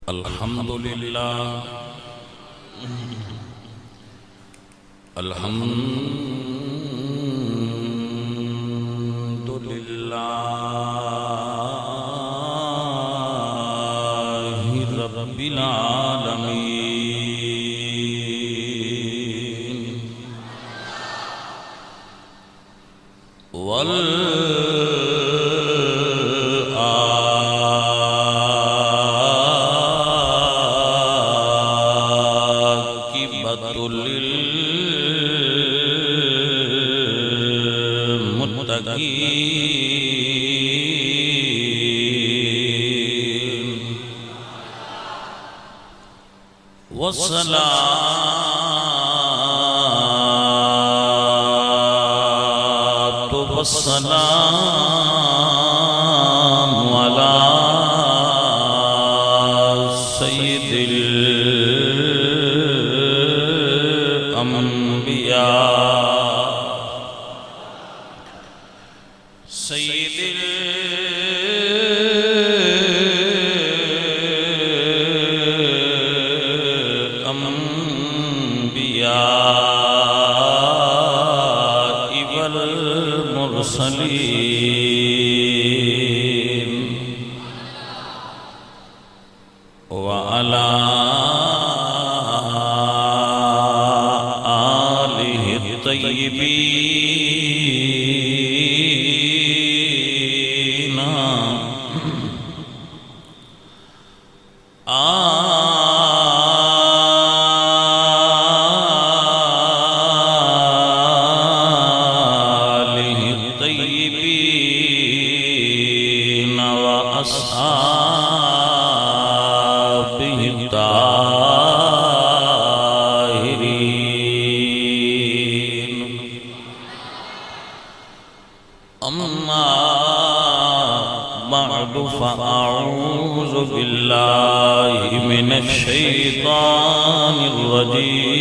الحمدللہ الحمدللہ رب العالمین والصلاة والسلام على سيد الأنبياء سيد المرسلين وعلى آله الطيبين وأصحابه الطاهرين أما بعد فأعوذ بالله من الشيطان الرجيم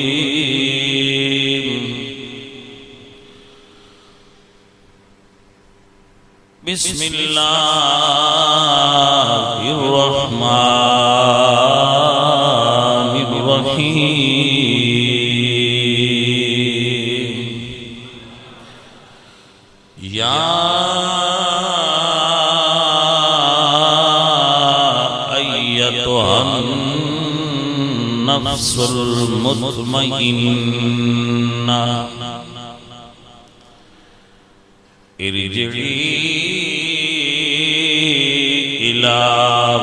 بسم الله الرحمن الرحيم يا أيتها النفس المطمئنة ارجعي إلى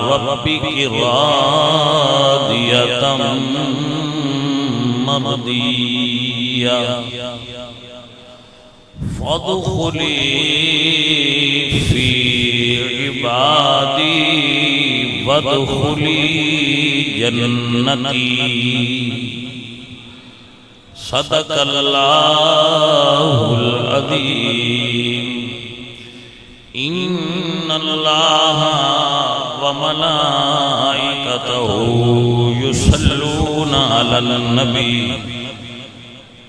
ربك راضية مرضية فادخلي في عبادي وادخلي جنتي صدق الله العظيم إن الله وملائكته يصلون على النبي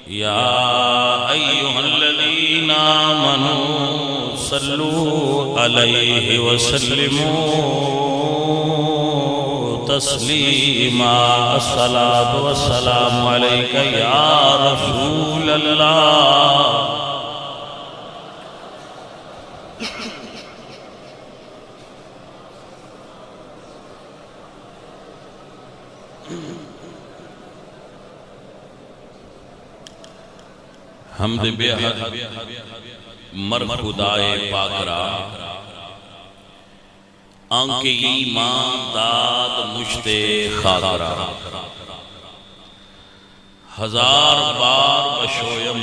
يا أيها الذين آمنوا صلوا عليه وسلموا تسليما الصلاة والسلام عليك يا رسول الله حمد بے حد مر خدائے پاک را آنکھ ایمان داد مشت خاک را ہزار بار بشویم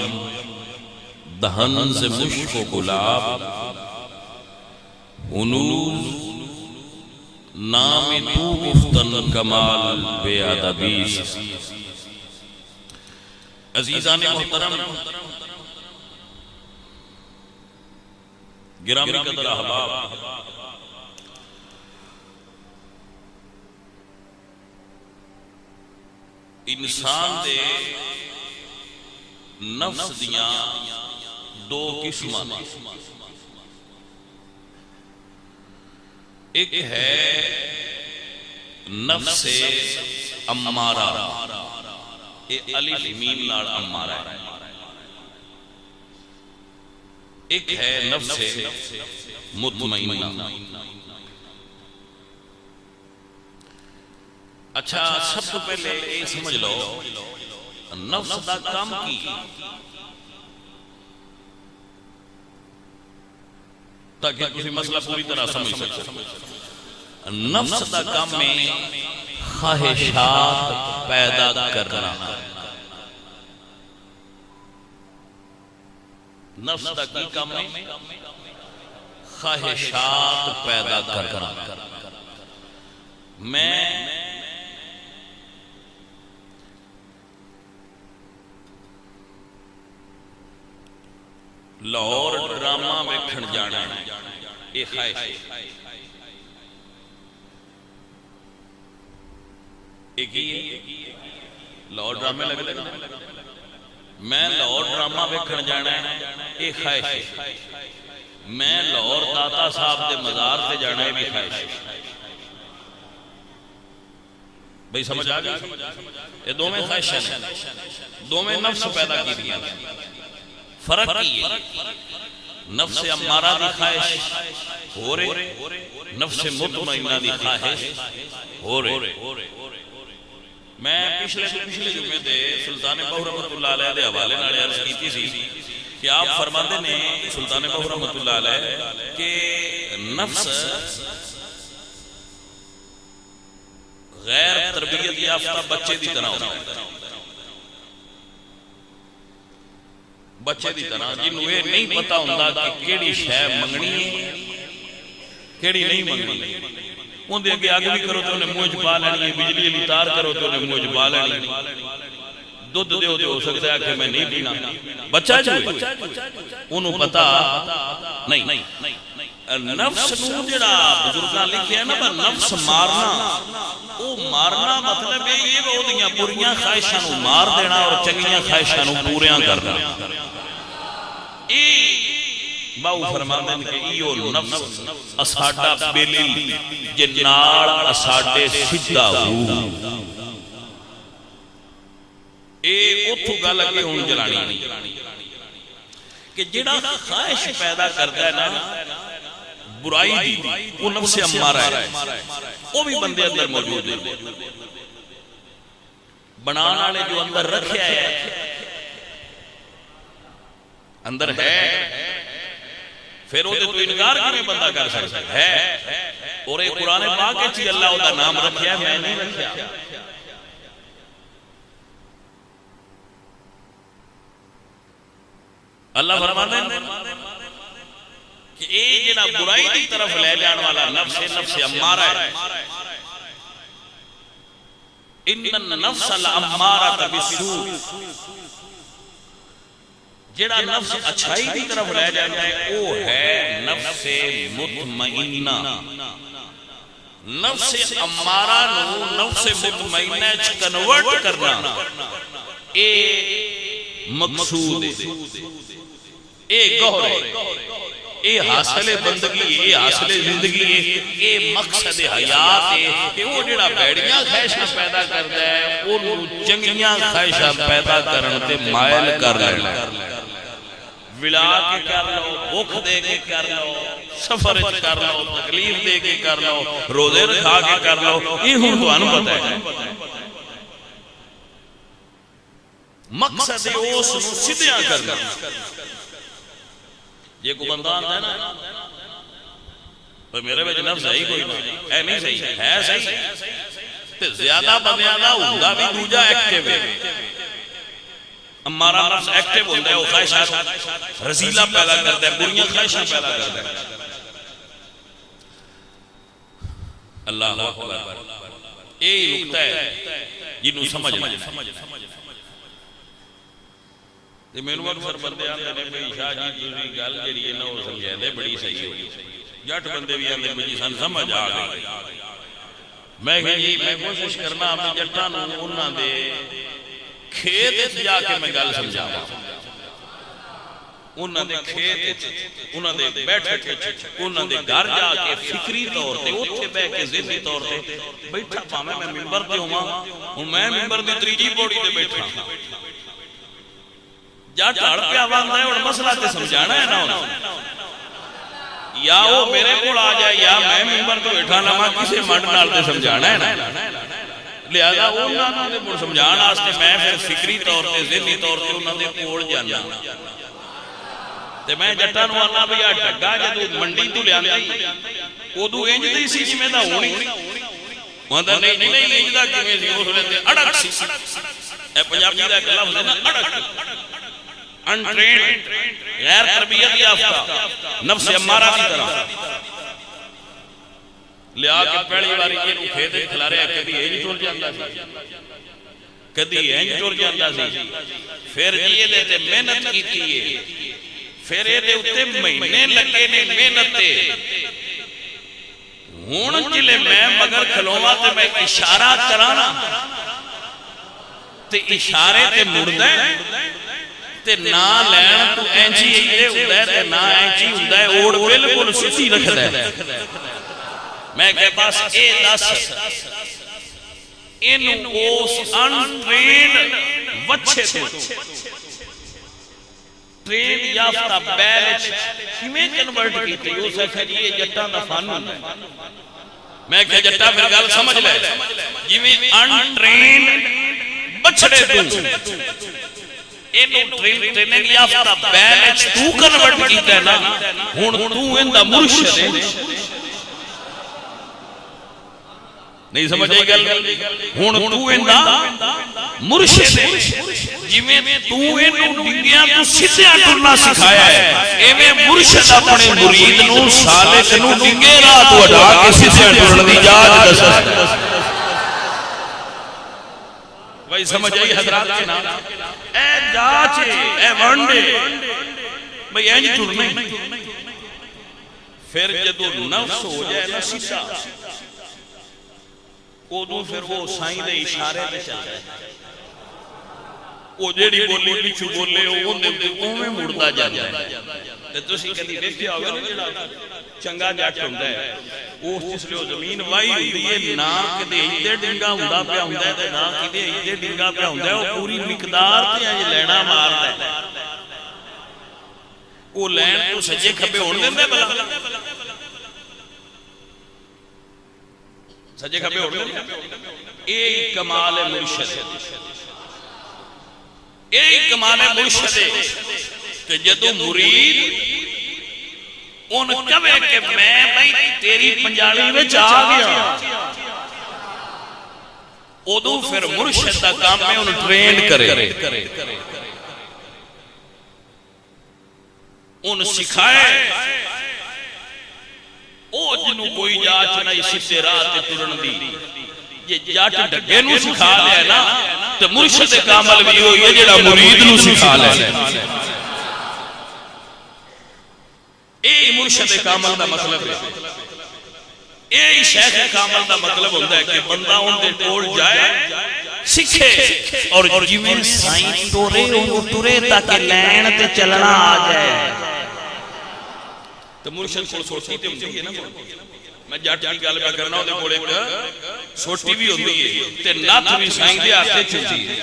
دہن سے مشک و گلاب ہنوز نام تو گفتن کمال بے ادبی عزیزان محترم گرامی قدر احباب انسان دے نفس دیاں دو قسماں ایک ہے نفس امارہ، یہ الف میم نال امارہ ہے، ایک ہے نفس مطمئنہ۔ اچھا سب تو پہلے یہ سمجھ لو نفس دا کام کی، تاکہ کسی مسئلہ پوری طرح سمجھ سکتے۔ نفس دا کام میں خواہشات پیدا کرنا، نفس دا کی کام میں خواہشات پیدا کرنا۔ میں لاہور ڈرامہ ویکھن جانا ہے، یہ خواہش ہے، ایک ہی ہے، لاہور ڈرامے لگتے نا، میں لاہور ڈرامہ ویکھن جانا ہے، یہ خواہش ہے، میں لاہور داتا صاحب دے مزار تے جانا ہے، بھی خواہش ہے۔ بھئی سمجھ آگئی؟ یہ دو میں خواہش ہیں، دو میں نفس پیدا کی دیا، فرق کی ہے، نفس امارہ دی خواہش ہو رہے، نفس مطمئنہ دی خواہش ہو رہے۔ میں پچھلے جمعے دے سلطان بہو رحمت اللہ علیہ دے حوالے نال عرض کیتی سی کہ آپ فرماتے نے سلطان بہو رحمت اللہ علیہ کہ نفس غیر تربیت یافتہ بچے دی طرح ہوتا ہے، بچے دی طرح جنہوں یہ نہیں پتا ہوندہ کہ کیڑی شے منگنی ہے کیڑی نہیں منگنی، ان دے اگے آگ بھی کرو تو انہیں موج پا لینی ہے، بجلی علی تار کرو تو انہیں موج پا لینی ہے، دودھ دے ہو سکتا ہے کہ میں نہیں پینا، بچہ جو ہے انہوں پتا نہیں۔ نفس نو جڑا بزرگاں لکھے ہیں نا نفس مارنا، وہ مارنا مطلب ہے یہ وہ دیاں بریاں خواہشاں نو مار دینا اور چنگیاں خواہشاں نو پوریاں کرنا۔ باو فرماندن کہ ایو نفس اساڈا بیلی جنال اساڈے سجدہ ہو، اے اتھو گا لگے ہون جلانی کہ جڑا خواہش پیدا کرتا ہے نا برائی دی، وہ نفس امارہ ہے، وہ بھی بندے اندر موجود ہے، بنانا لے جو اندر رکھیا ہے اندر ہے، پھر وہ تو انکار کی میں بندہ کر سکتا ہے، اور ایک قرآن پاک ہے چی اللہ دا نام رکھیا ہے، میں نہیں رکھیا۔ اللہ فرماتے ہیں کہ اے جنہ برائی دی طرف لے جان والا نفس امارہ ہے، ان النفس الامارہ بالسوء، جڑا نفس اچھائی دی طرف لے جاتا ہے وہ ہے نفس مطمئنہ۔ نفس امارہ نو نفس مطمئنہ کنورٹ کرنا اے مقصود ہے، اے گوھر ہے، اے حاصل بندگی، اے حاصل زندگی ہے، اے مقصد حیات ہے کہ وہ جڑا بیڑیاں خواہشاں پیدا کرتا ہے وہ چنگیاں خواہشاں پیدا کرنے مائل کر لینا، ولا کے کر لو، بھوک دے کے کر لو، سفر کر لو، تکلیف دے کے کر لو، روزے رکھا کے کر لو، یہ ہوں تو انو پتہ ہے مقصد اس سدھیاں کرنا۔ یہ کو بندہ آتا ہے نا پر میرے بچ نفس ہے ہی کوئی نہیں، اے نہیں صحیح ہے، صحیح تے زیادہ بندیاں دا ہوندہ بھی دوجہ ایکٹیو ہے، ہمارا نفس ایکٹیو ہوتا ہے، وہ خواہشات رزیلہ پیدا کرتا ہے، بریاں خواہشاں پیدا کرتا ہے۔ اللہ اکبر، یہی نکتہ ہے جنہوں سمجھنا ہے۔ میں نے اکثر بندے آتے ہیں بھئی شاہ جی دوسری گل جڑی ہے نا وہ سمجھے دے بڑی صحیح ہوئی، جٹ بندے بھی آتے ہیں سن سمجھ آ گئی۔ میں کوشش کرنا اپنی جٹاں نوں انہاں دے کھیت جا کے میں گل سمجھا انہاں دے کھیت انہاں دے بیٹھک انہاں دے گھر جا کے فکری طور تے اوتھے بیٹھ کے ذہنی طور تے بیٹھا پاویں میں منبر تے ہوواں ہن میں منبر دی تیجی پوڑی تے بیٹھا جا ٹھڑ پیا واندا ہے ہن مسئلہ تے سمجھانا ہے نا یا وہ میرے کول آ جائے یا میں منبر تے بیٹھا لواں کسے منڈ نال تے سمجھانا ہے نا لہذا انہاں دے مڑ سمجھان واسطے میں پھر فکری طور تے ذہنی طور تے انہاں دے کول جانا تے میں جٹاں نوں آنا بھئی آ ڈگا جدوں منڈی تو لیاندی اودوں انج دی سی جویں دا ہونی ہوندا نہیں انج دا کیویں سی اس ویلے تے اڑک سی اے پنجابی دا ایک لفظ ہے نا اڑک انٹرینڈ غیر تربیت یافتہ نفس امارہ کی طرح لیا کے پہلی باری یہ کھیت کھلارے کدی انج ٹر جاندا سی کدی انج ٹر جاندا سی پھر یہ دے تے محنت کیتی ہے پھر یہ دے اتے مہینے لگے نے محنت تے ہن جلے میں مگر کھلواں تے میں اشارہ کرانا تے اشارے تے مڑدا ہے تے نا لین تو اینجی ایڈے ہوندا ہے تے نا اینجی ہوندا ہے اوڑ بالکل سیدھی رکھدا ہے میں کہ بس اے دس انہوں اس انٹرینڈ وچھے تو ٹرین یافتہ بیلچ کیویں کنورٹ کیتی اس ہے جی یہ جٹاں دا فن ہوندا ہے میں کہ جٹا پھر گل سمجھ لے جویں انٹرینڈ بچڑے تو انہوں ٹریننگ یافتہ بیلچ تو کنورٹ کیتا ہے نا ہن تو ایندا مرشد ہے نہیں سمجھ آئی گل ہن تو ایندا مرشد ہے جویں تو اینوں ڈنگیاں تو سیدھا ٹرنا سکھایا ہے ایویں مرشد اپنے مرید نوں سالک نوں ڈنگے راہ تو ہٹا کے سیدھا ٹرن دی جاچ دسدا بھائی سمجھ آئی حضرات کے نام اے جاچ اے ونڈے بھائی اینج ٹرنا پھر جدوں نفس ہو جائے نا سیدھا ادو پھر وہ سائیں دے اشارے تے چل جائے وہ جیڑی بولی پیچھے بولے اوویں مڑدا جاندا ہے تے تسی کدی ویکھیا ہوگا نا جڑا چنگا جٹ ہوندا ہے اس جس لے زمین واہی ہوندی ہے نا کدی ایڈے ڈنگا ہوندا پیا ہوندا ہے تے نا کدی ایڈے ڈنگا پیا ہوندا ہے او پوری مقدار تے اج لینا ماردا ہے او لین تو سجے کھبے ہون دیندے بلا سجے کھبے ہون دیندے اے کمال مرشد ہے اے کمال مرشد ہے کہ جدوں مرید ان کہے کہ میں بھائی تیری پنجالی وچ آ گیا ادو پھر مرشد دا کام ہے ان ٹرین کرے ان سکھائے او جنوں کوئی جاچ نہیں سیدھے راہ تے ٹرن دی یہ جٹ ڈگے نوں سکھا لیا نا تے مرشد کامل بھی ہوئی ہے جڑا مرید نوں سکھا لیا اے مرشد کامل دا مطلب ہے اے شیخ کامل دا مطلب ہوتا ہے کہ بندہ ان دے کول جائے سکھے اور جویں سائیں ٹورے انہوں ٹورے تاکہ لین تے چلنا آ جائے تو مرشد کول سوٹی تے ہوندی ہے نا میں جٹ کی گل پہ کرنا ہوں دے کول ایک سوٹی بھی ہوندی ہے تے ناتھ بھی سائیں دے ہاتھ تے چلدی ہے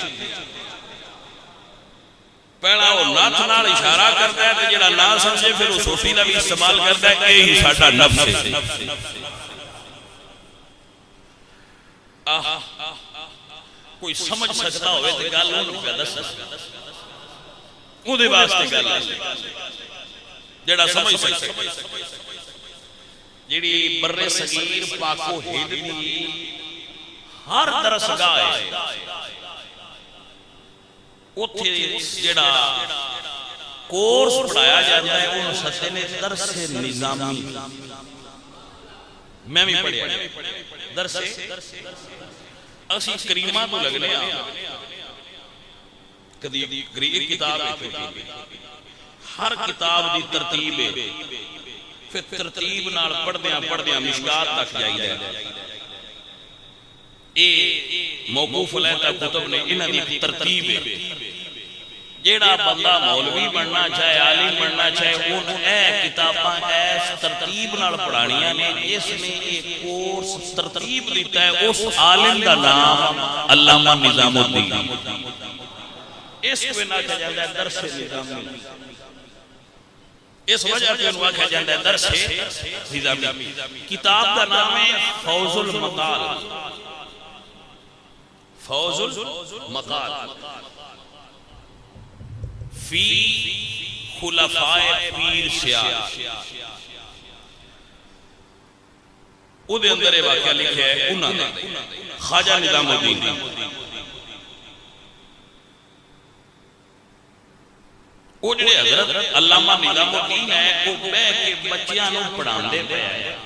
پہلا وہ ناتھ نال اشارہ کرتا ہے تے جڑا نہ سمجھے پھر وہ سوٹی دا بھی استعمال کرتا ہے اے ہی ساڈا نفس ہے کوئی سمجھ سکتا ہوئے تے گل انہوں کا دس او دے واسطے گل جڑا سمجھ سکتا جڑی بر صغیر پاک و ہند دی ہر درسگاہ ہے اوتھے جڑا کورس پڑھایا جاتا ہے انہوں ستے نے درس نظامی میں بھی پڑھیا درس اسی کریمہ تو لگنے کدی ایک کتاب ہے ہر کتاب دی ترتیب ہے پھر ترتیب نال پڑھدیاں مشکات تک جائی ہے اے موقوف علیہ کتب نے انہاں دی ترتیب ہے جیڑا بندہ مولوی بننا چاہے عالم بننا چاہے انہوں اے کتاباں ایس ترتیب نال پڑھانیاں نے اس نے ایک کورس ترتیب دیتا ہے اس عالم دا نام علامہ نظام الدین اس کو نہ کہا جاتا ہے درس نظامی اس وجہ پہ انہوں کہا جاتا ہے درس نظامی کتاب دا نام ہے فوز المقال فوز المقال فی خلفاء پیر سیال او دے اندر یہ واقعہ لکھے ہے انہوں نے خواجہ نظام الدین وہ جڑے حضرت علامہ نظام الدین ہے وہ بے کے بچیاں نو پڑھان دے پہ ہے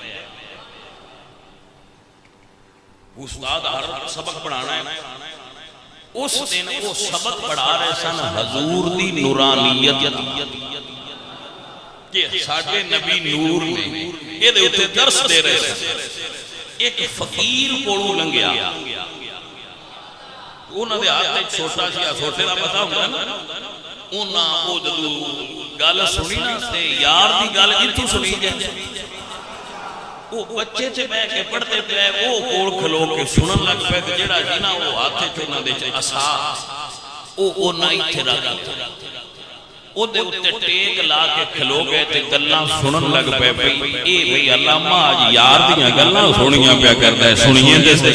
استاد ہر سبق پڑھانا ہے اس دن وہ سبق پڑھا رہے سن حضور دی نورانیت کہ ساڑھے نبی نور نے یہ دے اتے درس دے رہے سن ایک فقیر کوڑو لنگیا انہوں نے ہاتھ ایک چھوٹا سیا چھوٹے دا پتا ہوگا نا انہوں او جدو گال سنی نا تے یار دی گال جتو سنی جائے وہ بچے چھے میں کے پڑھتے پہ وہ کوڑ کھلو کے سنن لگ پہ جیڑا جینا وہ ہاتھے چونا دے چھے اساس وہ نائی تھے رکھا وہ دے اتے ٹیک لا کے کھلو گئے تے گلنا سنن لگ پہ اے بھئی علامہ آج یار دیاں گلنا سنیاں پہ کرتا ہے سنیاں دے سے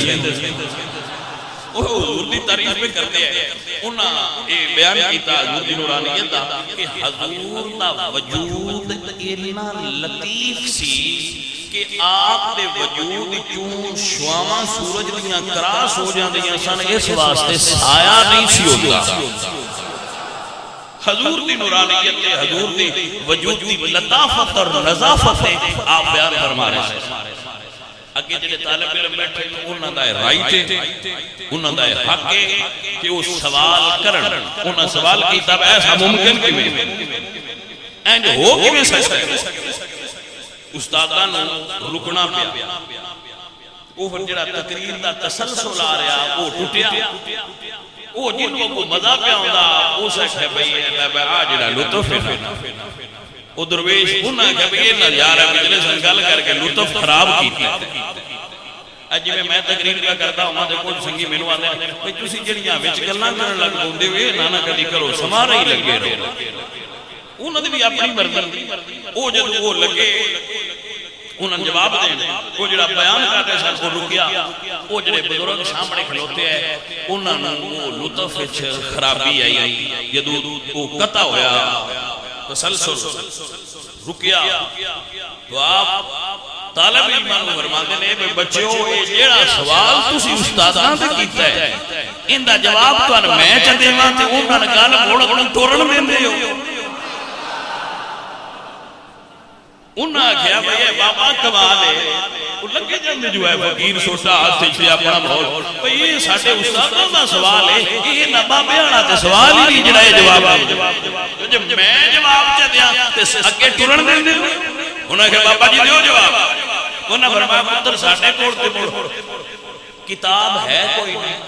وہ حضور دی تعریف میں کرتے ہیں انہاں بیان کیتا حضور دی نورانیت دا کہ حضور دا وجود اتنا لطیف سی کہ آپ دے وجود چون شواما سورج دیاں کراس ہو جان دیاں سن اس واسطے سایہ نہیں سی ہوتا حضور دی نورانیت حضور دی وجود دی لطافت اور نظافت آپ بیان فرما رہے ہیں اگے جڑے طالب علم بیٹھے انہاں دا رائٹ ہے انہاں دا حق ہے کہ وہ سوال کرن انہاں سوال کیتا ایسا ممکن کیویں اینج ہو کیویں سکتا ہے استادان رکنا پیا وہ پھر جڑا تقریر دا تسلسل آ رہا وہ ٹوٹیا وہ جن کو مزہ پیا ہوندا اس ہے بھئی آ جڑا لطف ہے وہ درویش انہاں کہ یہ نظارہ مجلس گل کر کے لطف خراب کیتا اج میں تقریر کا کرتا ہوں تے کچھ سنگی مینوں آندے بھئی تسی جڑیاں وچ گلاں کرن لگ پوندے ہوئے نہ کدی کرو سمارا ہی لگے رہو انہوں نے بھی اپنی مرضی وہ جب وہ لگے انہوں نے جواب دیں وہ جڑا بیان کرتے سن کو رکیا وہ جڑے بزرگ سامنے کھلوتے ہیں انہوں نے وہ لطف خرابی آئی جدو وہ قطع ہویا تسلسل رکیا تو آپ طالب ایمان فرماتے نے کہ بچیو یہ جیڑا سوال تسی استاداں تے کیتا ہے ان دا جواب تو میں چ دیواں تے انہاں نے گل موڑ توڑن دیندے ہو انہاں کہا بھئی بابا کمال ہے وہ لگے جاندے جو ہے فقیر سوٹا ہاتھ سے اپنا مول بھئی یہ ساڈے استاداں دا سوال ہے یہ نہ بابے والا تے سوال ہی نہیں جڑا یہ جواب ہے جب میں جواب چ دیاں تے اگے ٹرن دیندے انہاں کہا بابا جی دیو جواب انہاں فرمایا پتر ساڈے کول تے موڑ کتاب ہے کوئی نہیں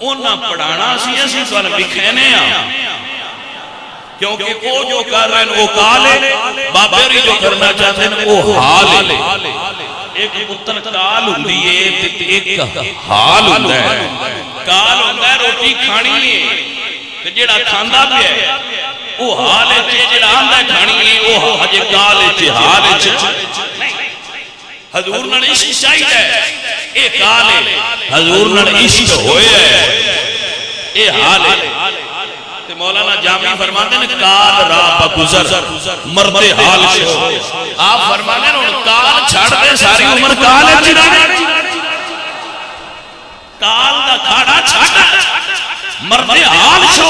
انہاں پڑھانا سی اسی تو لکھنے ہاں کیونکہ وہ جو کر رہے ہیں وہ کال ہے بابری جو کرنا چاہتے ہیں وہ حال ہے ایک پتر کال ہوندی ہے ایک حال ہوندا ہے کال ہوندا ہے روٹی کھانی ہے تے جڑا کھاندا پیا ہے وہ حال ہے جڑا آندا کھانی ہے وہ ہجے کال ہے حال ہے حضور نال عشق چاہیے اے کال ہے حضور نال عشق ہویا ہے اے حال ہے مولانا جامی فرماتے ہیں کال را بگزر مرد حال شو آپ فرماتے ہیں کال چھڑ دے ساری عمر کال ہے چرانے کال دا کھاڑا چھڑ مرد حال شو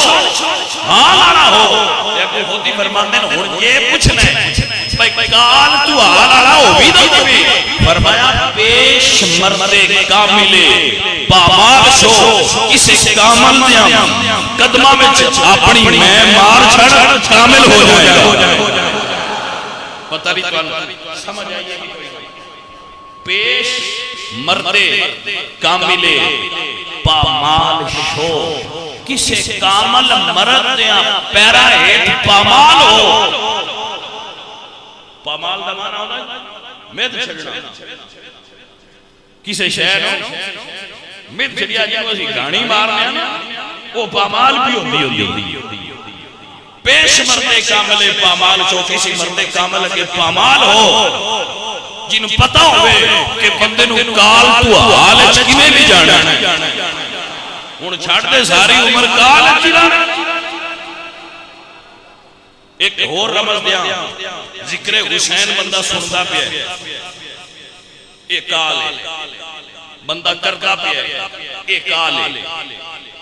حال آنا ہو ایک ہوتی فرماتے ہیں ہون یہ پوچھنا ہے بھئی کال تو حال آنا ہو بھی دو بھی فرمایا پیش مرد کاملے پامال شو کسی کامل دیاں قدمہ میں اپنی میں مار چھڑ کامل ہو جائے پتہ بھی تو سمجھ آئیے پیش مرد کاملے پامال شو کسے کامل مرد دیا پیرا ہیٹ پامال ہو. پامال دا مانا ہونا ہے مید چھڑنا. کسے شہر ہو مید چھڑیا جی وہ گاڑی مارنے نا وہ پامال بھی ہوتی. پیش مردے کامل پامال چو کسی مردے کامل کے پامال ہو جن پتا ہوئے کہ بندے نو کال تو حال چکینے بھی جانا ان چھاڑتے ساری عمر کال چکینا. ایک اور رمز دیا ذکر حسین بندہ سنتا پہ ہے ایک کال ہے بندہ کرتا پہ ہے ایک کال ہے.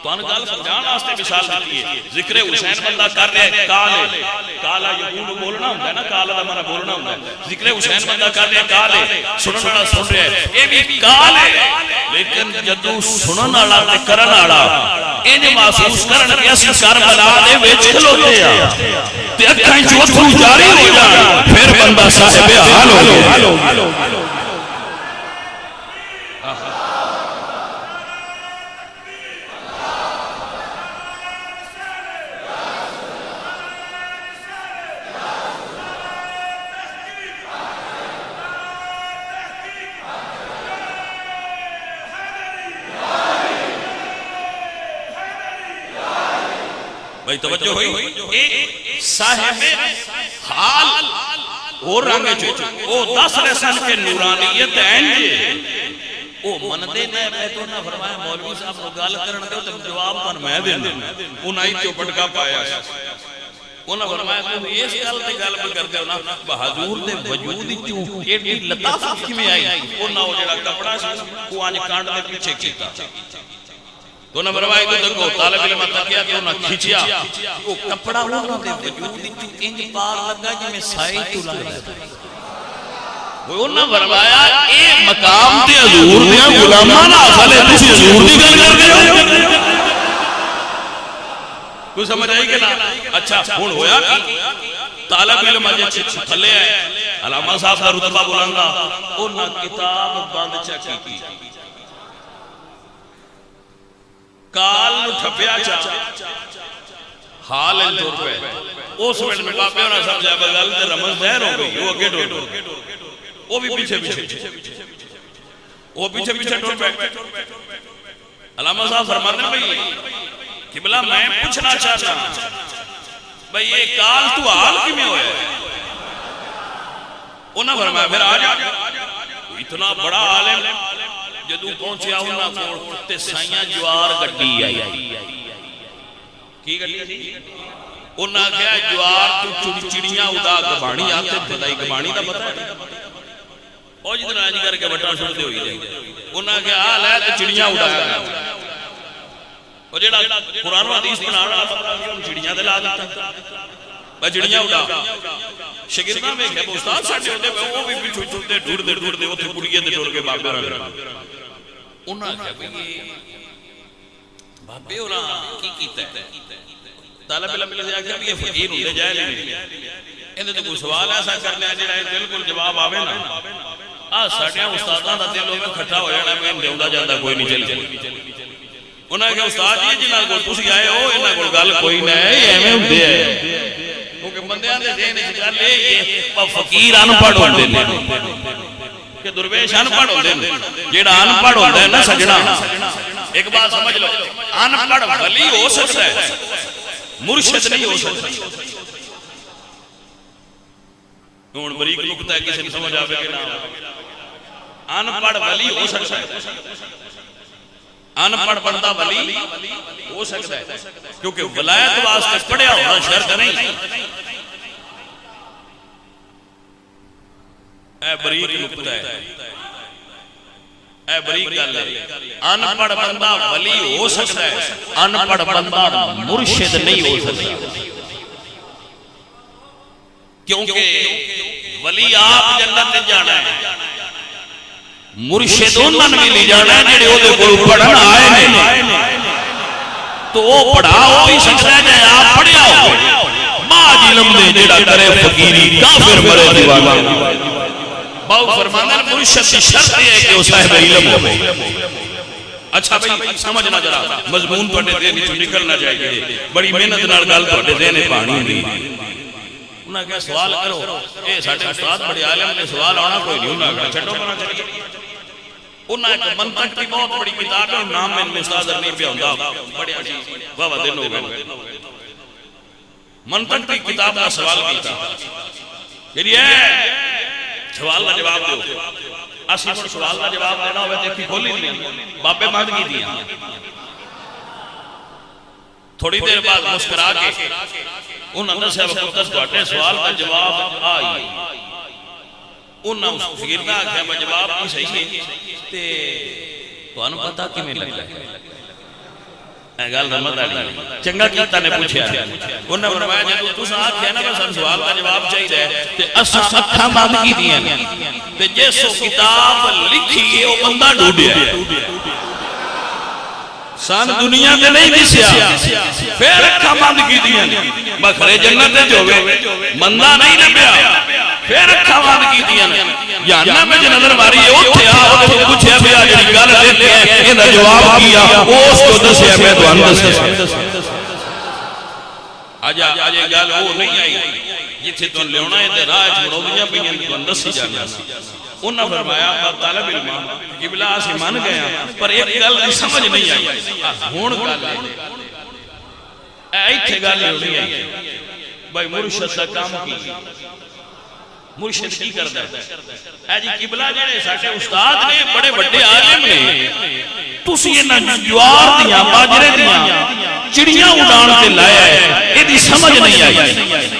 تو ان گال سمجھان آستے مثال دیتی ہے ذکر حسین بندہ کر رہے ہیں کال ہے. کالا یقول بولنا ہوتا ہے نا کالا دا مانا بولنا ہوتا ہے. ذکر حسین بندہ کر رہے ہیں کال ہے سنن والا سن رہے ہیں یہ بھی کال ہے. لیکن جدو سنن والا تے کرن والا انہیں محسوس کرن کہ اسی کربلا دے وچ کھلوتے ہیں تے اکھاں چوں اتھرو جاری ہو جان پھر بندہ صاحب حال ہو گیا. بھائی توجہ ہوئی صاحب حال اور رنگ چوچ او 10 رسل کے نورانیت اینجے او مندے نے بیتو نہ فرمایا مولوی صاحب کو گال کرن دے تو جواب من میں دے انہاں ہی چوپٹ کا پایا انہاں فرمایا تم اس گل تے گل پہ کر دیو نا بہادور دے وجود وچوں ایڈی لطافت کیویں آئی انہاں او جڑا کپڑا سی او اج کانڈ دے پیچھے کیتا تو انہاں فرمایا تو دیکھو طالب علم تکیا تو انہاں کھچیا وہ کپڑا انہاں دے وجود وچوں انج پار لگا جویں سائے تو لگدا وہ انہاں فرمایا اے مقام تے حضور دے غلاماں نال حاصل ہے تسی حضور دی گل کر رہے ہو. کوئی سمجھ آئی کہ نہ. اچھا ہن ہویا کہ طالب علم اج تھلے ہے علامہ صاحب دا رتبہ بلندا انہاں کتاب بند چا کی کال نو ٹھپیا چا حال ان طور پہ اس وقت میں بابے ہونا سمجھا بگل تے رمز دہر ہو گئی وہ اگے ڈور وہ بھی پیچھے ڈور پہ. علامہ صاحب فرمانے بھئی قبلہ میں پوچھنا چاہتا بھئی یہ کال تو حال کی میں ہوئے انہاں فرمایا پھر آجا اتنا بڑا عالم جدو پہنچیا انہاں پہنچتے سائیاں جوار گڈی آئی کی گڈی تھی انہاں کہا جوار تو چڑیاں ادا گبانی آتے بتائی گبانی دا پتہ ہے اور جتنا آج کر کے بٹا چھوڑتے ہوئی جائیں انہاں کہا حال ہے تو چڑیاں ادا گا اور جیڑا قرآن و حدیث بنانا چڑیاں دے لا دیتا بھائی چڑیاں ادا شگردہ میں کہ استاد ساٹھے ہوتے وہ بھی پیچھو چھوڑتے ڈھوڑتے وہ تھے بڑیے دے ڈھوڑ کے بابے رہا انہاں کہا بھئی بابے انہاں کی کیتا ہے طالب علم نے کہا کہ یہ فقیر ہوتے جائے نہیں انہیں تو کوئی سوال ایسا کرنے آجے رہے بالکل جواب آوے نا آج ساٹھیاں استاداں دا دل ہوئے کھٹا ہو جانا میں دیوندہ جاندہ کوئی نہیں چل انہاں کہا استاد یہ جنہاں کو تسی آئے ہو انہاں کو گل کوئی نہ ہے یہ ہمیں ہوتے ہیں کیونکہ بندیاں دے ذہن وچ گل یہ فقیر ان پڑھ ہوندے نے کہ درویش ان پڑھ ہوندے نے جیڑا ان پڑھ ہوندا ہے نا سجنا ایک بات سمجھ لو ان پڑھ ولی ہو سکتا ہے مرشد نہیں ہو سکتا. ہن بریک نقطہ ہے کسی نے سمجھ آوے کہ نہ ان پڑھ ولی ہو سکتا ہے ان پڑھ بندہ ولی ہو سکتا ہے کیونکہ ولایت واسطے پڑھیا ہونا شرط نہیں. اے بریک نقطہ ہے اے بریک گل ہے ان پڑھ بندہ ولی ہو سکتا ہے ان پڑھ بندہ مرشد نہیں ہو سکتا کیونکہ ولی آپ جنت جانا ہے مرشد انہاں نے بھی جانا ہے جڑے اودے کول پڑھن آئے نے تو وہ پڑھا ہو ہی سکتا ہے جے آپ پڑھیا ہو باج علم دے جڑا کرے فقیری کافر مرے دیوانا باو فرمانا مرشد کی شرط ہے کہ وہ صاحب علم ہو اچھا بھائی سمجھنا ذرا مضمون تواڈے ذہن وچوں نکلنا چاہیے بڑی محنت نال گل تواڈے ذہن پانی دی انہاں کہ سوال کرو اے ساڈے استاد بڑے عالم نے سوال آنا کوئی نہیں انہاں کہ چھڈو پرا چلیے انہاں ایک منطق کی بہت بڑی کتاب ہے نام میں استاد نہیں پیا ہوندا بڑے عجیب واہ دن ہو گئے منطق کی کتاب کا سوال کیتا یعنی ہے سوال کا جواب دو اسی پر سوال کا جواب دینا ہوئے دیکھی کھولی نہیں بابے مانگ کی دیا تھوڑی دیر بعد مسکرا کے انہوں نے سے وقت دوٹے سوال کا جواب آئی انہوں نے اس فکر کا آگیا میں جواب کی صحیح ہے تے تو انہوں پتا کی میں لگ ہے گال رحمت آلی چنگا کیتا نے پوچھا انہوں نے فرمایا جب تو ساتھ کہنا بس ہم سوال کا جواب چاہیے تے اسا اکھاں بند کی دیا تے جیسو کتاب لکھی ہے وہ بندہ ڈوبیا ہے سان دنیا تے نہیں دسیا پھر اکھاں بند کی دیا بخرے جنت جو ہوئے بندہ نہیں لبیا پھر اکھاں بند کی دیا جہنم میں جو نظر ماری ہے اوتھے آ وہ پوچھیا پیا جڑی گل دیکھ کے ایندا جواب کیا اس کو دسیا میں تو ان دسیا آج گل وہ نہیں آئی جتھے تو لیونا ہے تے راہ وچ مرودیاں پیاں تو ان دسی جانا انہاں فرمایا طالب علم قبلہ اسی مان گیا پر ایک گل سمجھ نہیں آئی ہن گل ایتھے گل نہیں آئی بھائی مرشد دا کام کی مرشد کی کردا ہے اے جی قبلہ جڑے ساڈے استاد نے بڑے بڑے عالم نے تسی انہاں جوار دیاں باجرے دیاں چڑیاں اڑان تے لایا ہے ایدی سمجھ نہیں آئی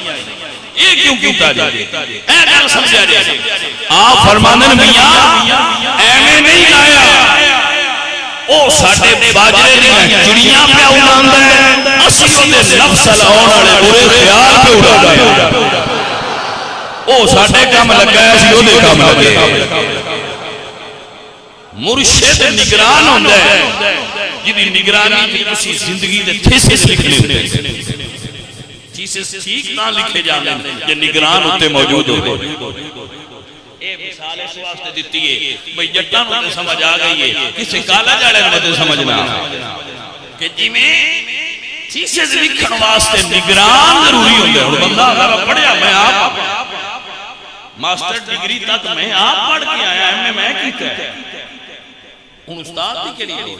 یہ کیوں کیتا جائے اے گل سمجھا جائے آپ فرماندن میاں ایویں نہیں لایا او ساڈے باجرے دیاں چڑیاں پہ اڑاندا ہے اسی دے نفس لاون والے برے خیال پہ اڑاندا ہے او ساڈے کام لگا ہے اسی او دے کام لگے مرشد نگران ہوندا ہے جدی نگرانی کی کسی زندگی دے تھیسس لکھنے ہوندے چیزیں ٹھیک نہ لکھے جانے یہ نگران ہوتے موجود ہوتے اے مثال اس واسطے دیتی ہے بھئی جٹاں نوں سمجھ آ گئی ہے کسی کالج والے نوں سمجھنا کہ جی میں چیزیں لکھن واسطے نگران ضروری ہوتا ہے بندہ اگر پڑھیا میں آپ ماسٹر ڈگری تک میں آپ پڑھ کے آیا میں کیتا ہے ان استاد بھی کے لیے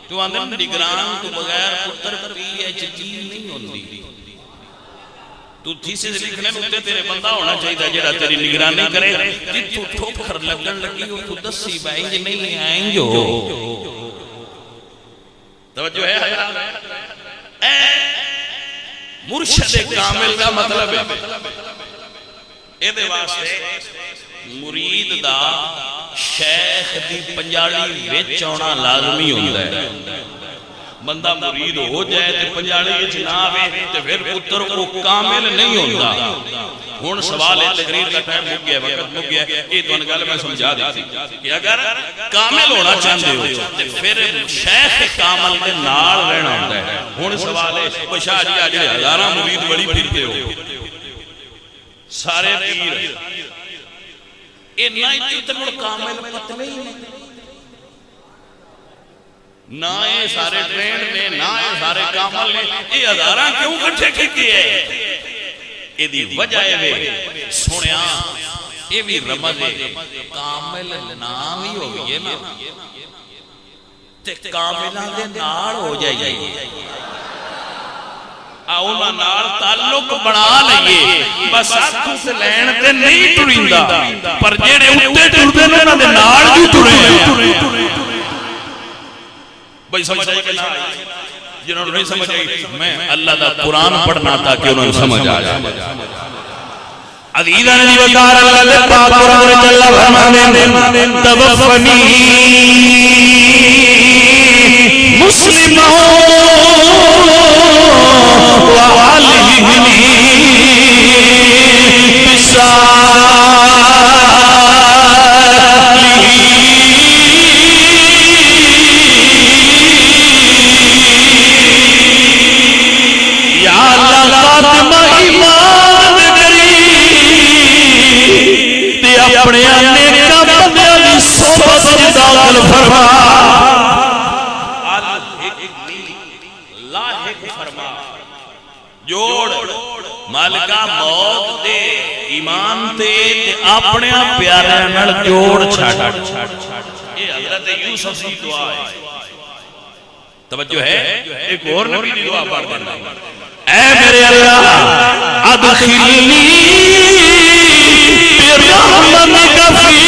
تو اندر نگران تو بغیر پتر پی ایچ ڈی نہیں ہوندی تو تھیسس لکھنے میں تیرے بندہ ہونا چاہیے جڑا تیری نگرانی کرے جتو ٹھوکر لگن لگی وہ تو دسی بائیں جی نہیں آئیں جو توجہ ہے حضرات اے مرشد کامل کا مطلب ہے اے دے واسطے مرید دا شیخ دی پنجاڑی وچ آنا لازمی ہوندا ہے بندہ مرید ہو جائے تے پنجاڑی وچ نہ آوے تے پھر پتر او کامل نہیں ہوندا ہن سوال ہے تقریر کا ٹائم مک گیا وقت مک گیا یہ تو گل میں سمجھا دیتی کہ اگر کامل ہونا چاہتے ہو تے پھر شیخ کامل دے نال رہنا ہوندا ہے ہن سوال ہے او شاہ جی اج ہزاراں مرید بڑی پھرتے ہو سارے پیر اے نہیں تے مڑ کامل پتہ نہیں نہ اے سارے ٹرینڈ نے نہ اے سارے کامل نے یہ ہزاراں کیوں کٹھے کیتے ہیں اے دی وجہ ہے سنیا اے بھی رمز ہے کامل نام ہی ہوئی ہے نا تے کاملاں دے نال ہو جائے اونا نال تعلق بنا لئیے بس ہاتھوں سے لین تے نہیں ٹریندا پر جڑے اٹھے ٹردے نے انہاں دے نال جو ٹرے بھئی سمجھ آئی کہ نہ آئی جنہوں نے نہیں سمجھ آئی میں اللہ دا قرآن پڑھنا تاکہ انہوں نے سمجھ آ جائے عزیزان جی وقار اللہ دے پاک قرآن جلہ فرمانے توفنی مسلموں وعالیہنی اپنے آنے کا بندے علی صحبت داخل فرما جوڑ مالکا موت دے ایمان تے اپنے پیارے نال جوڑ چھاڑ. یہ حضرت یوسف کی دعا ہے. توجہ ہے ایک اور نبی کی دعا پڑھ دینا. اے میرے اللہ ادخلنی برحمتک فی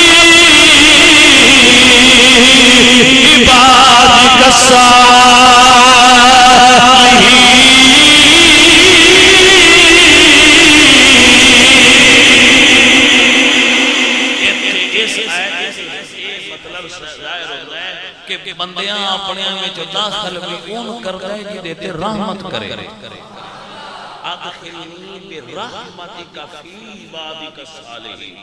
عبادک الصالحین. کہ بندیاں اپنے میں داخل بھی اون کر گئے جی دیتے رحمت کرے. ادخلنی برحمتک فی عبادک الصالحین.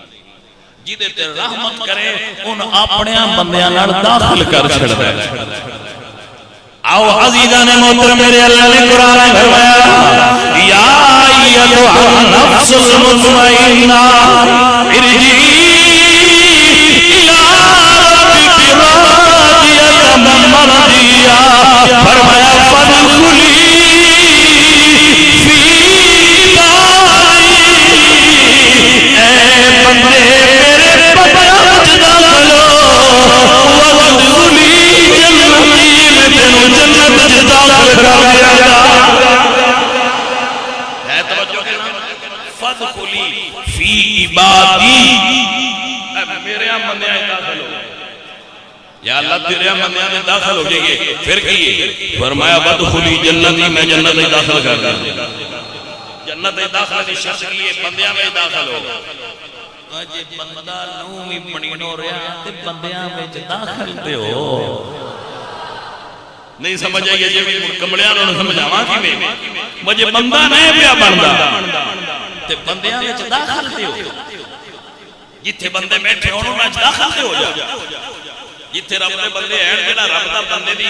جی دیتے رحمت کرے ان اپنے بندیاں نال داخل کر چھڑ دے. آؤ عزیزان محترم میرے اللہ نے قرآن میں فرمایا یا ایھا النفس المطمئنہ ارجعی مرضیہ. فرمایا فادخلی فی عبادی. اے بندے میرے پناہ داخل ہو وادخلی جنتی. میں تینوں جنت داخل کر دیا گا. ہے توجہ فادخلی فی عبادی. میرے بندے داخل ہو یا اللہ تیرے بندیاں میں داخل ہو جائیے. پھر کیے فرمایا بدخلی جنتی. میں جنت میں داخل کر دیا. جنت میں داخل کی شرط کیے بندیاں میں داخل ہو. جی بندہ نو میں پڑینو رہا تے بندیاں میں داخل تے ہو. نہیں سمجھ آئیے جی کمڑیاں نے سمجھاواں کی میں مجھے بندہ نہیں پیا بندا تے بندیاں میں داخل تے ہو. جتھے بندے بیٹھے انہوں میں داخل تے ہو جا. جتھے رب دے بندے ہیں جڑا رب دا بندے دی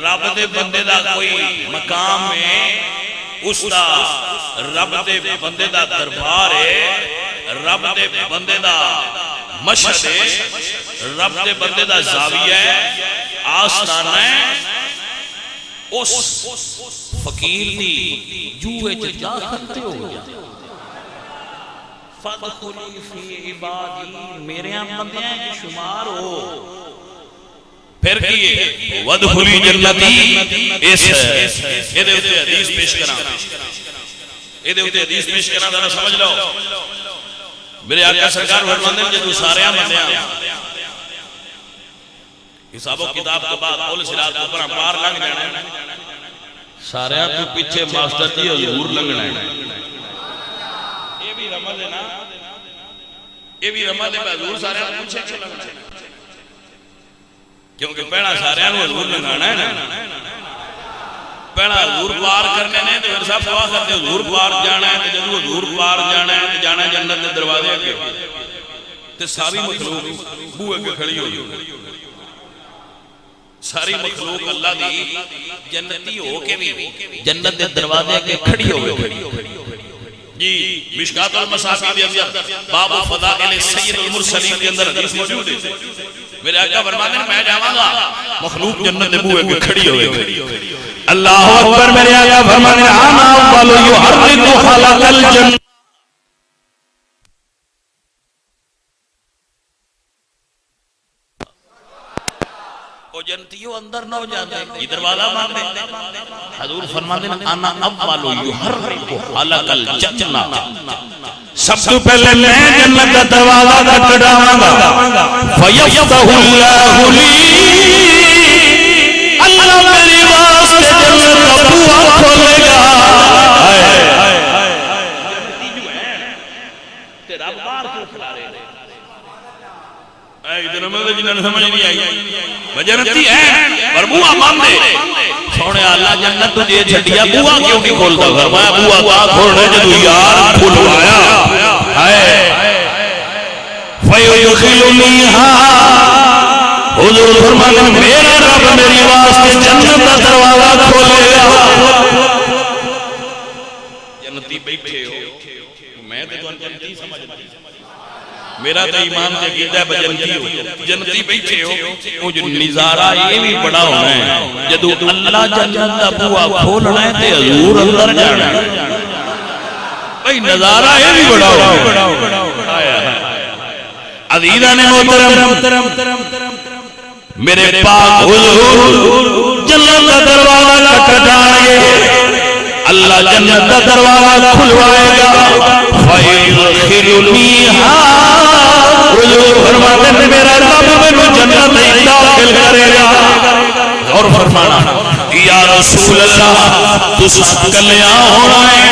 رب دے بندے دا کوئی مقام ہے اس دا رب دے بندے دا دربار ہے. رب دے بندے دا مشہد ہے. رب دے بندے دا زاویہ ہے آستانہ ہے. اس فقیر دی جوئے چ داخل تے ہو جا. فادخلی فی عبادی. میرے بندیاں کی شمار ہو. پھر کیے وادخلی جنتی. اس یہ دے اتے حدیث پیش کرنا. یہ دے اتے حدیث پیش کرنا ذرا سمجھ لو. میرے آقا سرکار فرماندے ہیں جو سارے بندیاں حساب و کتاب کے بعد پل صراط کے اوپر پار لنگ جانا ہے. سارے تو پیچھے ماسٹر جی حضور لنگنا ہے. یہ بھی رمض ہے نا. یہ بھی رمض ہے حضور سارے پیچھے کیوں لنگنا ہے. کیونکہ پہلا سارے حضور لنگانا ہے نا. پہلا حضور پار کرنے نے تو پھر سب دعا کرتے حضور پار جانا ہے. تو جب حضور پار جانا ہے تو جانا ہے جنت کے دروازے کے. تو ساری مخلوق بوئے کے کھڑی ہوئی. ساری مخلوق اللہ دی جنتی ہو کے بھی جنت کے دروازے کے کھڑی ہوئی. جی مشکات المصابیح کے اندر باب فضائل سید المرسلین کے اندر حدیث موجود ہے. میرے آقا فرماتے ہیں میں جاواں گا مخلوق جنت کے بوئے کے کھڑی ہوئی. اللہ اکبر. میرے آقا فرماتے ہیں انا اول یحرک خلق الجنہ. جنتیوں اندر نہ ہو جاتے ادھر والا مانگ دے. حضور فرماتے ہیں انا اول یحرک خلق الجنہ. سب تو پہلے میں جنت کا دروازہ کھٹکاواں گا. فیفتح اللہ لی. اللہ میری واسطے جنت کا بوا کھولے گا. جنتی جو ہے تے رب بار کیوں کھلا رہے ہیں. ادھر میں جنہاں نے سمجھ نہیں آئی. جنتی ہے پر بوا بند ہے. سونے اللہ جنت تجھے چھڈیا بوا کیوں نہیں کھولتا. فرمایا بوا تا کھولنے جدوں یار کھلوایا ہے. فیدخلنیھا. حضور فرماتے ہیں میرا رب میری واسطے جنت کا دروازہ کھولے گا. جنتی بیٹھے ہو میں تو جنتی سمجھتا میرا تو ایمان تے عقیدہ ہے بجنتی ہو جنتی بیٹھے ہو وہ جو نظارہ یہ بھی بڑا ہونا ہے جدو اللہ جنت دا بوا کھولنا ہے تے حضور اندر جانا ہے بھئی نظارہ یہ بھی بڑا ہونا ہے عزیزہ نے محترم میرے پاک حضور جنت دا دروازہ کھٹائے اللہ جنت دا دروازہ کھلوائے گا فَيُدْخِلُنِيهَا حضور فرماتے ہیں میرا رب میں جنت میں داخل کرے گا اور فرمانا یا رسول اللہ تُس کلیاں ہونا ہے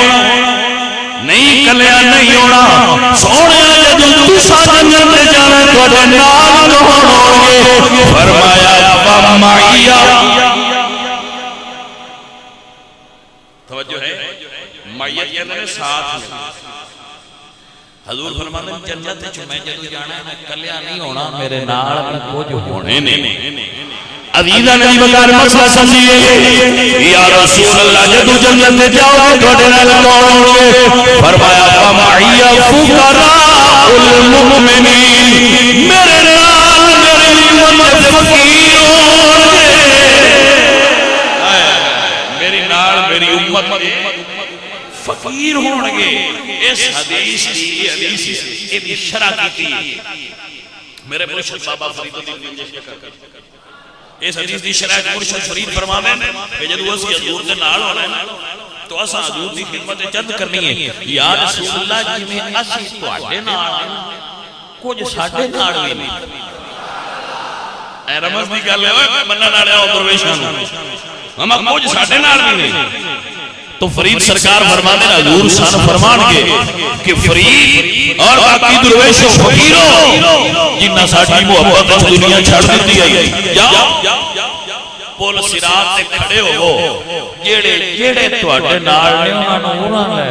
نہیں کلیاں نہیں ہونا سونے جدو تُسا جنت میں جانا توڑے نال ہونا گے فرمایا وَمَعِيَا توجہ ہے معیت کے اندر ساتھ حضور فرماتے ہیں جنت جو میں جدو جانا ہے کلیاں نہیں ہونا میرے نال اپنا کچھ ہونے نہیں عزیزہ نبی بکار مسئلہ سمجھئے یا رسول اللہ جدو جنت جاؤ توڑے نال کون ہوئے فرمایا وَمَعِيَ فُقَرَاءُ الْمُؤْمِنِينَ میرے نال میری امت فقیر ہونے میری نال میری امت فقیر ہونے اس حدیث کی شرح کی میرے مرشد بابا فرید الدین اس حدیث دی شرح مرشد فرید فرمانے کہ جدو اسی حضور دے نال ہونا ہے تو اسا حضور دی خدمت جد کرنی ہے یا رسول اللہ جی میں اسی تواڈے نال کچھ ساڈے نال بھی نہیں اے رمض دی گل ہے منن والے او درویشاں ہم کچھ ساڈے نال بھی نہیں تو فرید سرکار فرمانے حضور سن فرمان گے کہ فرید اور باقی درویشوں فقیروں جنہ ساٹھی محبت دنیا چھڑ دیتی آئی جاؤ پول صراط تے کھڑے ہو جیڑے تواڈے نال نے انہاں نوں لے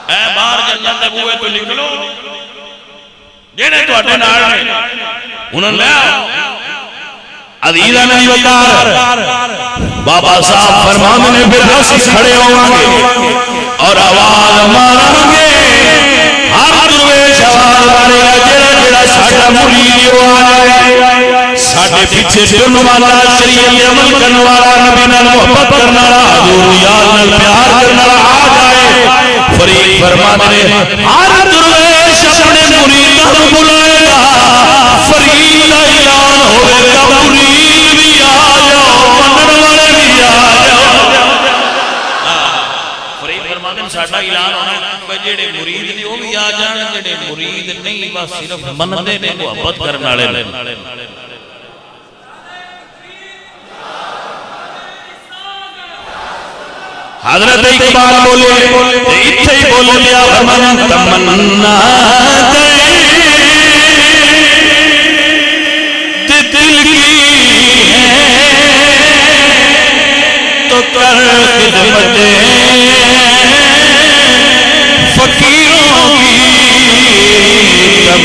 اے باہر جنت دے بوئے تو نکلو جیڑے تواڈے نال نے انہاں لے عزیزہ نبی وقار بابا صاحب فرمانے نے پھر ہنس کھڑے ہوانگے اور آواز ماریں گے ہر درویش آواز مارے گا جڑا جڑا ساڈا مرید ہو آئے ساڈے پیچھے ٹرن والا شریعت عمل کرنے والا نبی نال محبت کرنے والا حضور یاد نال پیار کرنے والا آ جائے فرید فرمانے ہر درویش اپنے مرید کو بلائے گا فرید کا اعلان ہوئے گا مرید بھی آ جاؤ منن والے بھی آ جاؤ فرید فرماتے ہیں ساڈا اعلان ہونا ہے جڑے مرید نے وہ بھی آ جان جڑے مرید نہیں بس صرف مننے نے محبت کرنے والے حضرت اقبال بولے اتھے ہی بولے لیا فرمانا تمنا دل کی تو کر خدمت فقیروں کی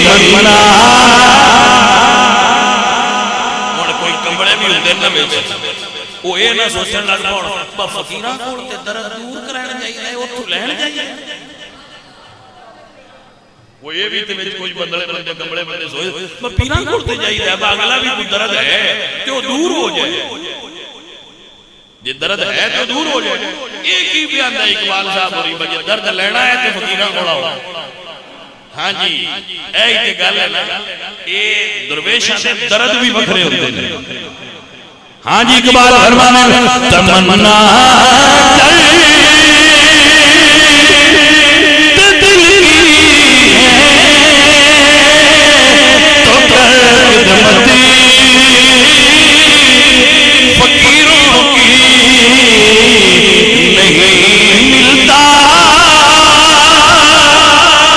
تمنا اور کوئی کمبڑے بھی ہوتے نہ بیچے وہ یہ نہ سوچن لگ پاؤ فقیراں کول تے درد دور کرن جائیے اوتھوں لین جائیے وہ یہ بھی تے وچ کوئی بندے کمبڑے بندے سوچ میں پیراں کول تے جائیے اگلا بھی کوئی درد ہے تے وہ دور ہو جائے جے درد ہے تو دور ہو جائے ایک ہی بیان ہے اقبال صاحب ہوری بجے درد لینا ہے تے فقیراں کول آؤ ہاں جی اے تے گل ہے نا اے درویشاں دے درد بھی وکھرے ہوندے نے ہاں جی اقبال فرمانے تمنا دل کی تو کر خدمت فقیروں کی نہیں ملتا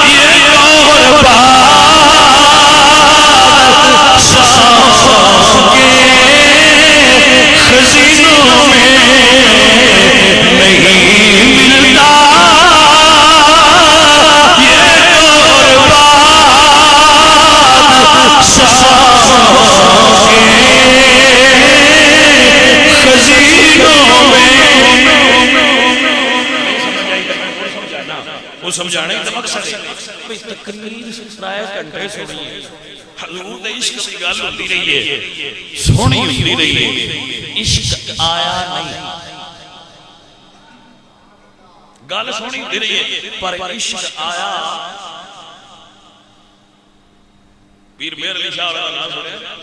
یہ قربان شاہ کے خزینوں میں نہیں ملتا یہ قربان شاہ کے خزینوں میں وہ سمجھانے کا مقصد ہے تقریر گھنٹے سنیے حضور دے عشق دی گل ہوندی رہی ہے سونی ہوندی رہی ہے عشق آیا نہیں گل سونی ہوندی رہی ہے پر عشق آیا پیر مہر علی شاہ والا نام سنیا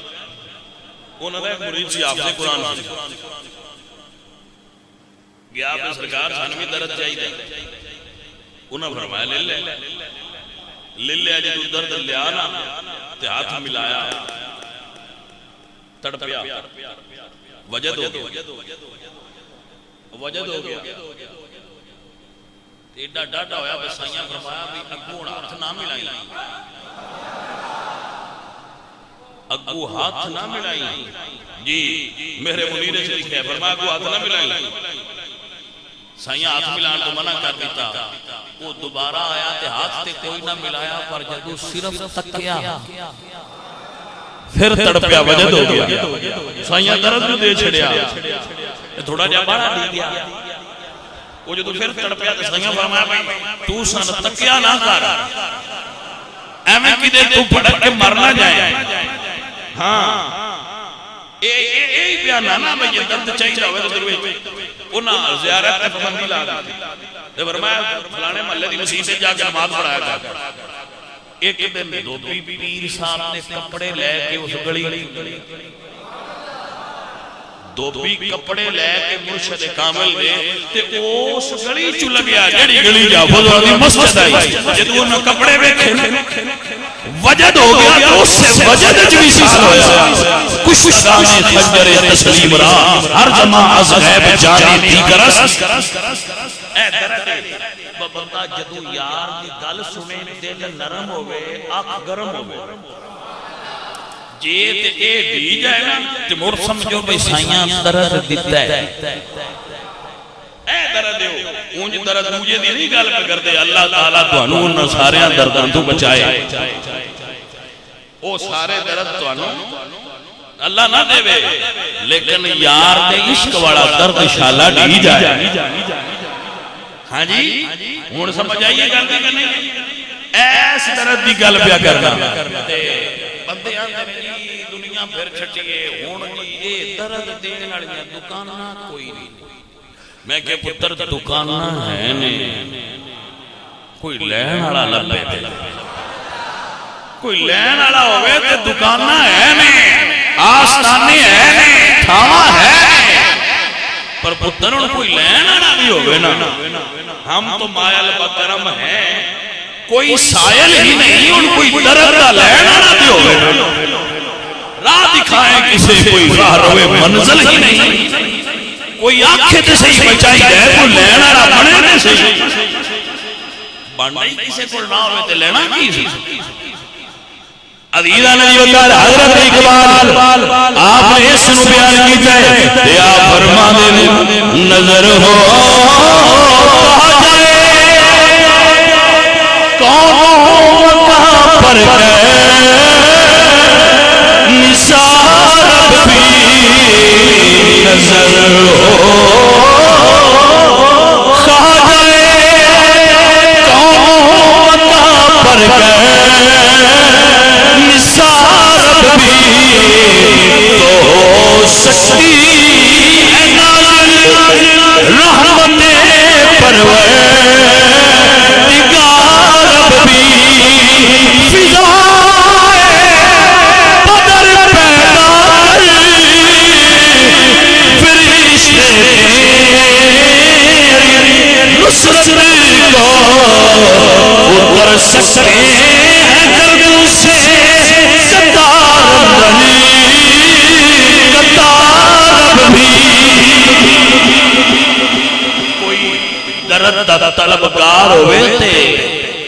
انہوں نے مرید سی حافظ قرآن گیا آپ سرکار سانوی درد چاہیے انہوں نے فرمایا لے لے جدو درد لیا نا تے ہاتھ ملایا تڑپیا وجد ہو گیا ایڈا ڈاڈا ہویا بسائیاں فرمایا بھی اگو ہاتھ نہ ملائی اگو ہاتھ نہ ملائی جی میرے منیر سے لکھے فرمایا اگو ہاتھ نہ ملائی سائیاں ہاتھ ملان تو منع کر دیتا وہ دوبارہ آیا تے ہاتھ تے کوئی نہ ملایا پر جدو صرف تکیا پھر تڑپیا وجد ہو گیا سائیاں درد بھی دے چھڑیا تھوڑا جا بڑا دی دیا وہ جدو پھر تڑپیا تے سائیاں فرمایا تو سن تکیا نہ کر ایمیں کی دے تو پڑک کے مرنا جائے ہاں اے بیانہ نا میں یہ درد چاہیے ہوئے تو دروے انہاں زیارت تے پابندی لا دی تے فرمایا فلانے محلے دی مسیح سے جا کے نماز پڑھایا گیا ایک دن دو پیر صاحب نے کپڑے لے کے اس گلی دو کپڑے لے کے مرشد کامل دے تے اس گلی چ لگیا جڑی گلی جا فضل دی مسجد آئی جدوں انہاں کپڑے ویکھے وجد ہو گیا تو اس سے وجد جوی سیسل ہویا کشتان خنجر تسلیم را ہر زمان از غیب جانی تھی کرس اے درد بندہ جدو یار دی گل سنے دل نرم ہوئے آنکھ گرم ہوئے جیت اے دی جائے نا تے مڑ سمجھو بھئی سائیاں درد دیتا ہے اے درد ہو اونج درد مجھے دی نہیں گل پہ کر دے اللہ تعالیٰ تو انہوں ساریاں دردان تو بچائے او سارے درد تو انہوں اللہ نہ دے وے لیکن یار دے عشق والا درد شالہ ڈی جائے ہاں جی ہون سمجھ آئیے گل دی کہ نہیں ایس درد دی گل پیا کرنا بندے آتے جی دنیا پھر چھٹیے ہون جی اے درد دینے والیاں دکانہ کوئی نہیں میں کہ پتر دکانہ ہے نہیں کوئی لین والا لبے دے کوئی لین والا ہوئے تے دکانہ ہے نہیں آستانی ہے نہیں تھاما ہے نہیں پر پتر ان کوئی لین والا بھی ہوئے نا ہم تو مائل بکرم ہیں کوئی سائل ہی نہیں ان کوئی درد کا لین والا بھی ہوئے راہ دکھائیں کسے کوئی راہ روے منزل ہی نہیں کوئی آنکھیں تے صحیح بچائی گئے کوئی لین والا بنے تے صحیح بڑھائی کسے کو نہ ہوئے تے لینا کی سی عزیزہ نبی وکال حضرت اقبال آپ نے اس نو بیان کی جائے تے آپ فرما دے نظر ہو کہا جائے کون کہاں پر گئے نثار بھی نظر ہو کہا جائے کون کہاں پر گئے نثار بھی تو سکتی ہے نازل رحمت پرور نگار بھی فضائے بدر پیدا فرشتے نصرت کو اتر سکتے ہیں گردوں سے قطار بھی کوئی درد طلبگار ہوئے تھے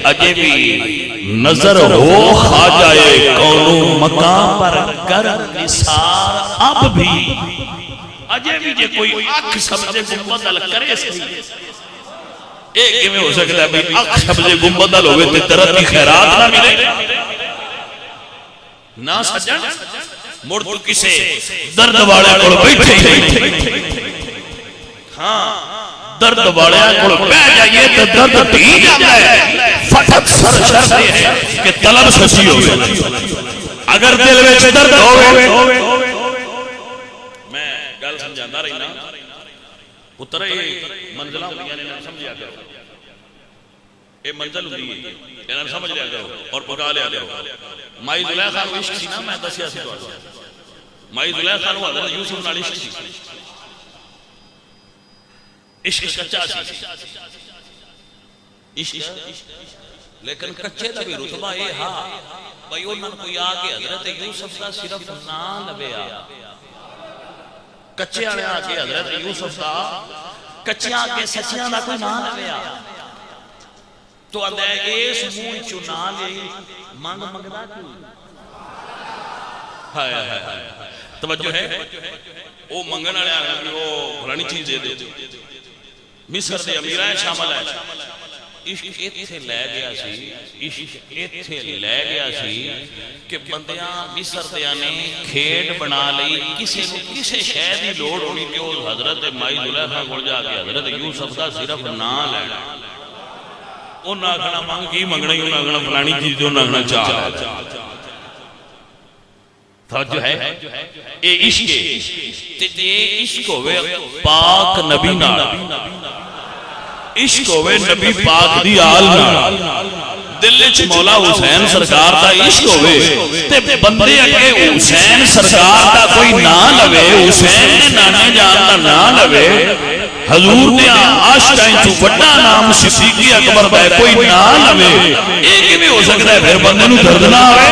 اجے بھی نظر ہو خواجہ کونو مقام پر کر نثار اب بھی اجے بھی جے کوئی آنکھ سمجھے گنبدل کرے سی ایک میں ہو سکتا ہے بھی آنکھ سمجھے گنبدل ہوئے تھے درد کی خیرات نہ ملے نہ سجن مڑ تو کسے درد والے کو بیٹھے ہاں درد والیا کول بیٹھ جائیے تو درد ٹھیک جاتا ہے. فتح سر شرط ہے کہ طلب سچی ہو. اگر دل میں درد ہوئے میں گل سمجھانا رہی نا پتر منزلہ ہوئی نے سمجھا کرو. یہ منزل ہوئی ہے انہاں سمجھ لیا کرو اور پکا لیا کرو. مائی زلیخا نو عشق سی نا میں دسیا سی تو مائی زلیخا نو حضرت یوسف نال عشق سی. عشق کچا سی عشق لیکن کچے دا بھی رتبہ یہ ہاں بھائی انہوں کوئی آگے حضرت یوسف کا صرف نام لبیا. کچے آنے آگے حضرت یوسف کا کچے آگے سچیاں دا کوئی نام لبیا تو اندھے اس موئی چنا لے مانگ مانگدہ کیوں. ہائے ہائے ہائے توجہ ہے وہ منگن آنے آگے وہ بھرانی چیز دے دے. مصر دے امیرائیں شامل ہے. عشق ایتھے لے گیا سی عشق ایتھے لے گیا سی کہ بندیاں مصر دیاں نے کھیڑ بنا لئی کسے شہد ہی لوڑ ہونی کہ وہ حضرت مائی زلیخا کو جا کے حضرت یوسف کا صرف نام لینا. انہاں آگنا مانگ کی منگنا ہی انہاں آگنا فلانی چیز دے انہاں آگنا چاہ توجہ ہے. اے عشق تے عشق ہوئے پاک نبی نال عشق ہوئے نبی پاک دی آل نال دل وچ مولا حسین سرکار دا عشق ہوئے تے بندے اگے حسین سرکار دا کوئی نام لوے حسین دے نانے جان دا نام لوے حضور دے عاشقاں چوں بڑا نام صدیق اکبر دا کوئی نام لوے. یہ کیویں ہو سکدا ہے پھر بندے نوں درد نہ آوے.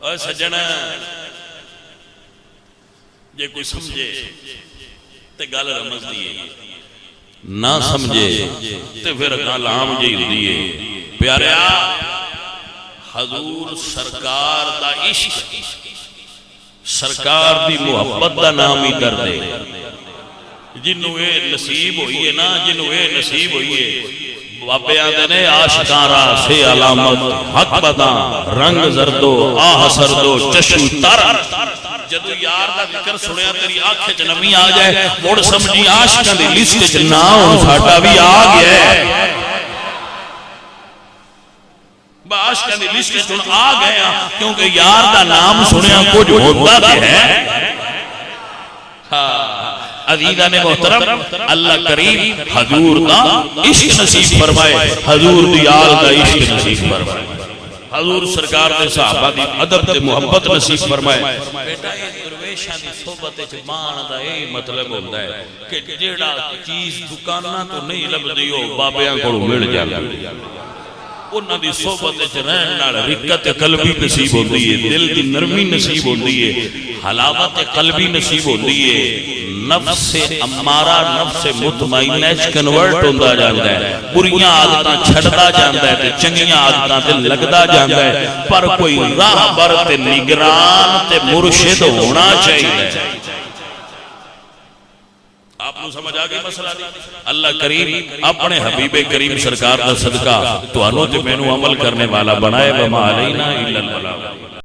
اے سجن جے کوئی سمجھے تے گل رمز دیئے نہ سمجھے تے پھر گل عام جی دیئے. پیاریا حضور سرکار دا عشق سرکار دی محبت دا نام ہی کر دے. جنہوں اے نصیب ہوئی ہے نا جنہوں اے نصیب ہوئی ہے بابے آدھے نے عاشقاں را سے علامت حق بداں رنگ زردو آہ سردو چشو تر. جدو یار دا ذکر سنیا تیری آنکھیں جنمی آ جائے موڑ سمجھی عاشقاں دی لسٹ جنا ہوں ساٹا بھی آ گیا ہے. عاشقاں دی لسٹ جنا آ گیا کیونکہ یار دا نام سنیا کچھ ہوتا بھی ہے. عزیزہ نے محترم اللہ کریم حضور دا عشق نصیب فرمائے حضور دی آل دا عشق نصیب فرمائے حضور سرکار دے صحابہ دی ادب دے محبت نصیب فرمائے. بیٹا یہ درویشاں دی صحبت چمان دا یہ مطلب ہوتا ہے کہ جیڑا چیز دکانہ تو نہیں لب دیو بابیاں کو مل جاتا انہاں دی صحبت رہن نال رقت قلبی نصیب ہوندی ہے دل دی نرمی نصیب ہوندی ہے حلاوت قلبی نصیب ہوندی ہے. نفس امارہ نفس مطمئنہ کنورٹ ہوندہ جاندہ ہے بریاں عادتاں چھڑتا جاندہ ہے تے چنگیاں عادتاں تے لگدا جاندہ ہے پر کوئی راہ بر تے نگران تے مرشد ہونا چاہیے. آپ نے سمجھ آگئی مسئلہ نہیں. اللہ کریم اپنے حبیب کریم سرکار کا صدقہ تو انہوں تے میں نو عمل کرنے والا بنائے وما علینا الا البلاغ.